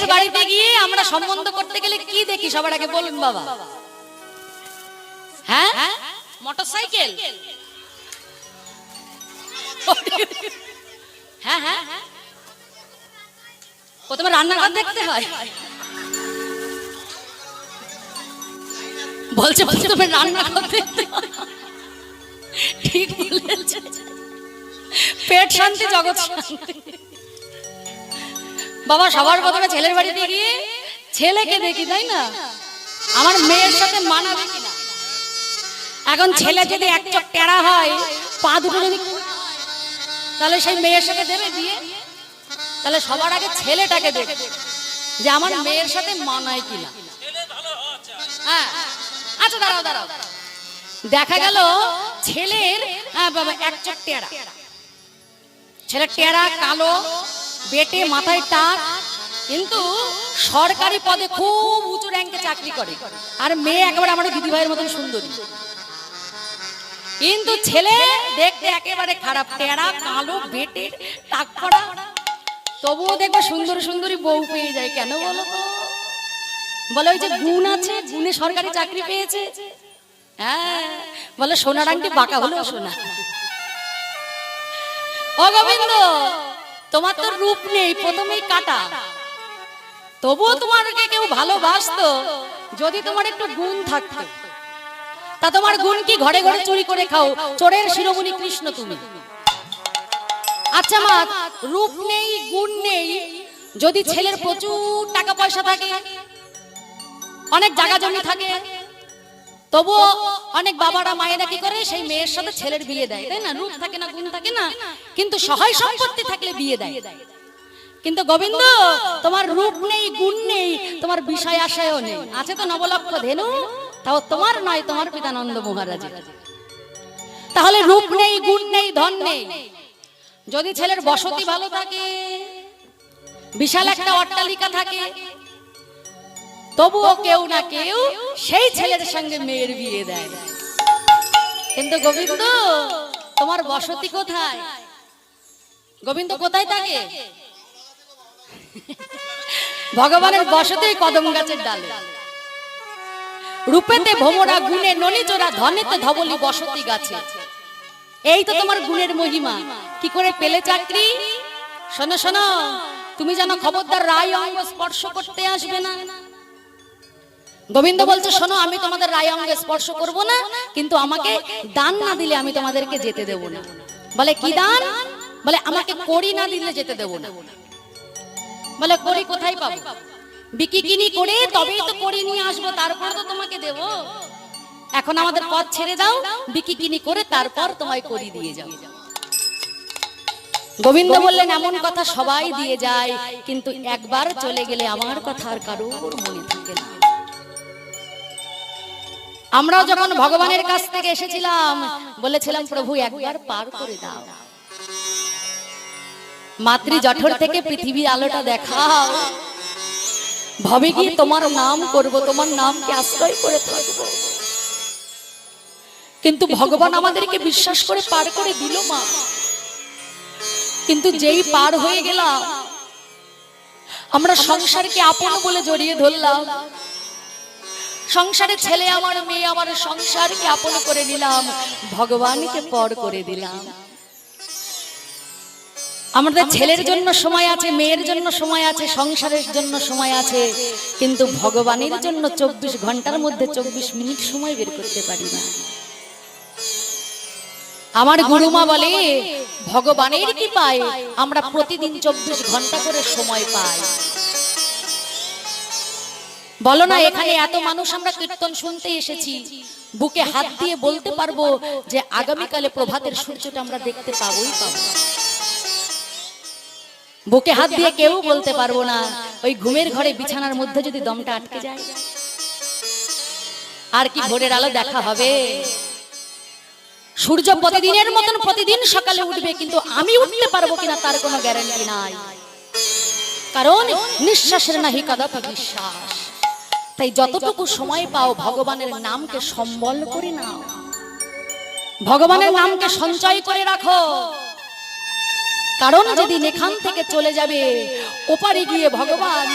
ছেলের বাড়িতে গিয়ে আমরা সম্বন্ধ করতে গেলে কি দেখি সবার আগে বলুন বাবা? হ্যাঁ, মোটরসাইকেল। হ্যাঁ হ্যাঁ, প্রথমে রান্নাঘর দেখতে হয়। বলছে প্রথমে রান্নাঘর দেখতে হয়। ঠিক বলেছে, পেট শান্তি জগৎ শান্তি। বাবা সবার প্রথমে ছেলের বাড়িতে গিয়ে ছেলেকে দেখি, তাই না? আমার মেয়ের সাথে মানাবে কিনা। এখন ছেলে যদি এক চোখ টেরা হয়, পা দুটো যদি, তাহলে সেই মেয়ের সাথে দেবে দিয়ে? তাহলে সবার আগে ছেলেটাকে দেখবে যে আমার মেয়ের সাথে মানায় কিনা। হ্যাঁ, আচ্ছা দাঁড়াও দাঁড়াও, দেখা গেল ছেলের এক চোখ টেরা, ছেলে টেরা, কালো, বেটে, মাথায় টাক, কিন্তু সরকারি পদে খুব উঁচু র্যাঙ্কে চাকরি করে, আর মেয়ে একেবারে আমার দিদি ভাইয়ের মতন সুন্দরী। কিন্তু ছেলে দেখতে একেবারে খারাপ, টেরা, কালো, বেটে, টাক পড়া, তবুও দেখবে সুন্দর সুন্দরী বউ পেয়ে যায়। কেন বলো তো? বলে ওই যে গুণ আছে, গুণে সরকারি চাকরি পেয়েছে। হ্যাঁ, বলে সোনার আংটি বাঁকা হলেও সোনা। ও গোবিন্দ, তোমার তো রূপ নেই, প্রথমেই কাটা, তবুও তোমাকে কেউ ভালোবাসতো যদি তোমার একটু গুণ থাকতো। তা তোমার গুণ কি? ঘরে ঘরে চুরি করে খাও, চোরের শিরোমণি কৃষ্ণ তুমি। আচ্ছা মা, রূপ নেই, গুণ নেই, যদি ছেলের প্রচুর টাকা পয়সা থাকে, অনেক জায়গা জমি থাকে, তবুও অনেক বাবারা মায়েরা কি করে? সেই মেয়ের সাথে ছেলের বিয়ে দেয়, তাই না? রূপ থাকে না, গুণ থাকে না, কিন্তু সহায় সম্পত্তি থাকলে বিয়ে দেয়। কিন্তু গোবিন্দ, তোমার রূপ নেই, গুণ নেই, তোমার বিষয় আশায়ও নেই। আছে তো নবলক্ষ ধেনু, তাও তোমার নয়, তোমার পিতা নন্দ মহারাজের। তাহলে রূপ নেই, গুণ নেই, ধন নেই, যদি ছেলের বসতি ভালো থাকে, বিশাল একটা অট্টালিকা থাকে, তবুও কেউ না কেউ সেই ছেলের সঙ্গে মেয়ের বিয়ে দেয়। কিন্তু গোবিন্দ, তোমার বসতি কোথায়? গোবিন্দ কোথায় থাকে? ভগবানের বসতি কদম গাছের ডালে। রূপেতে ভোমরা, গুণে ননিচোরা, ধনেতে ধবলি, বসতি গাছে। এই তো তোমার গুণের মহিমা। কি করে পেলে চাকরি? শোনো শোনো, তুমি জানো খবরদার রায় অঙ্গ স্পর্শ করতে আসবে না। গোবিন্দ বলছে, শোনো, আমি তোমাদের রায় অঙ্গে স্পর্শ করব না, কিন্তু আমাকে দান না দিলে আমি তোমাদেরকে যেতে দেব না। বলে কি দান? বলে আমাকে কড়ি না দিলে যেতে দেব না। বলে কড়ি কোথায় পাবো? বিকিকিনি করে তবেই তো কড়ি নিয়ে আসবো, তারপর তো তোমাকে দেব। এখন আমাদের পথ ছেড়ে দাও, বিকিকিনি করে তারপর তোমায় কড়ি দিয়ে যাও। গোবিন্দ বললেন, এমন কথা সবাই দিয়ে যায়, কিন্তু একবার চলে গেলে আমার কথা আর কারোর মনে থাকে না। আমরাও যখন ভগবানের কাছ থেকে এসেছিলাম, বলেছিলাম প্রভু একবার পার করে দাও, মাতৃ জঠর থেকে পৃথিবীর আলোটা দেখাও, ভবে গিয়ে তোমার নাম করব, তোমার নামকে আশ্রয় করে থাকবো। কিন্তু ভগবান আমাদেরকে বিশ্বাস করে পার করে দিল মা। কিন্তু যেই পার হয়ে গেলাম, আমরা সংসারকে আপন বলে জড়িয়ে ধরলাম, সংসারে ছেলে আমার, মেয়ে আমার, সংসারকে আপন করে নিলাম, ভগবানকে পর করে দিলাম। আমাদের ছেলের জন্য সময় আছে, মেয়ের জন্য সময় আছে, সংসারের জন্য সময় আছে, কিন্তু ভগবানের জন্য 24 ঘন্টার মধ্যে 24 মিনিট সময় বের করতে পারি না। আমার গুরুমা বলে, ভগবানের কৃপায় আমরা প্রতিদিন 24 ঘন্টা করে সময় পাই। বলো না, এখানে এত মানুষ আমরা কীর্তন শুনতে এসেছি, বুকে হাত দিয়ে বলতে পারবো যে আগামীকালে প্রভাতের সূর্যটা আমরা দেখতে পাবোই পাবো। বুকে হাত দিয়ে কেউ বলতে পারবো না, ওই ঘুমের ঘরে বিছানার মধ্যে যদি দমটা আটকে যায়, আর কি ভোরের আলো দেখা হবে? সূর্য প্রতিদিনের মতন প্রতিদিন সকালে উঠবে, কিন্তু আমি উঠতে পারবো কিনা তার কোনো গ্যারান্টি নাই, কারণ নিঃশ্বাসের নাহি কদাপি বিশ্বাস। তাই যতটুকু সময় পাও ভগবানের নামকে সম্বল করে নাও, ভগবানের নামকে সঞ্চয় করে রাখো। কারণ যেদিন এখান থেকে চলে যাবে, ওপারে গিয়ে ভগবান